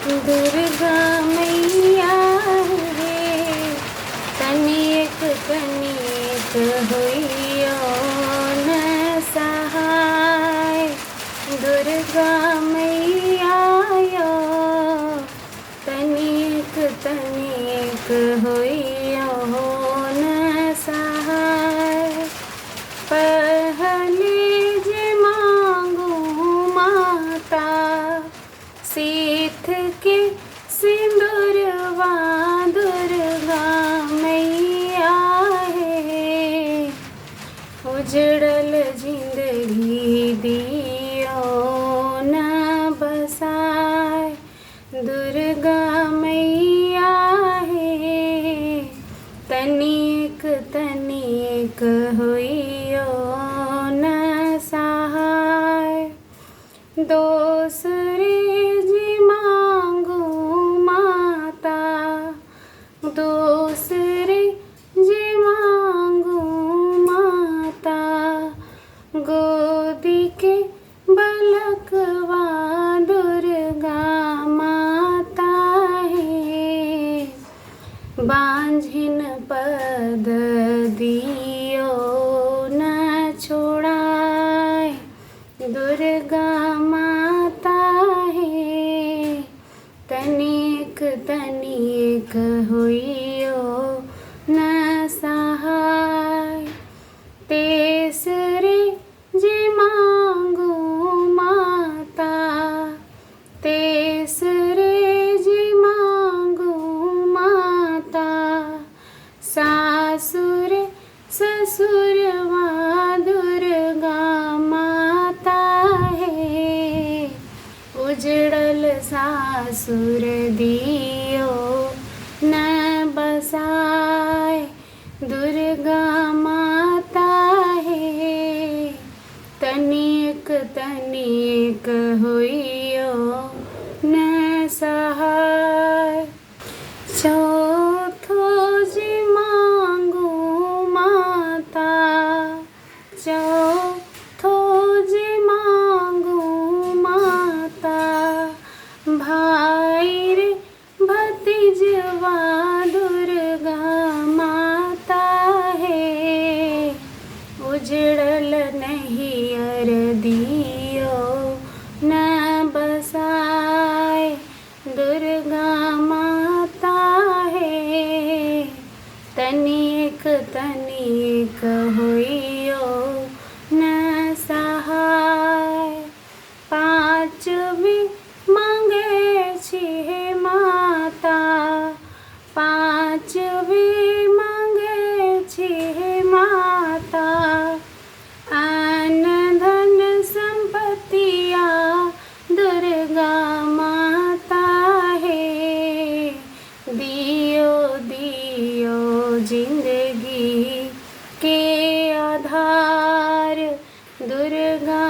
दुर्गा मैया रे तनिक तनिक होइयो न सहाय। दुर्गा मैया यो तनिक तनिक होइयो न सहाय। पहले जे मांगू माता सीथ के सिंदूरवा दुर्गा मैया है। उजड़ल जिंदगी दियो न बसाए। दुर्गा मैया है तनिक तनिक होइयो न सहाय। दोसरे जी मांगू माता दूसरे जी मांगू माता। गोदी के बलकवा दुर्गा माता है। बांझिन पद दियो न छोड़ाए। दुर्गा माता है तनिक तनिक होइयो न सहाय। तेसरे जे मांगू माता तेसरे जे मांगू माता। सासुर ससुरवा दुर्गा माता है। उजड़ल सासुर दियो न बसाए। दुर्गा माता है तनिक तनिक होइयो न सहाय। चौथो जी मांगू माता चौथो जी मांगू माता। भाई रे भतीजवा दुर्गा माता है। उजड़ल नहियर दियो न बसाए। दुर्गा माता है तनिक तनिक होइयो न सहाय। पाँचवी मांगे छी माता पाँचवी मांगे छी माता। अन धन संपत्तिया दुर्गा माता है। दियो दियो जिंदगी के आधार दुर्गा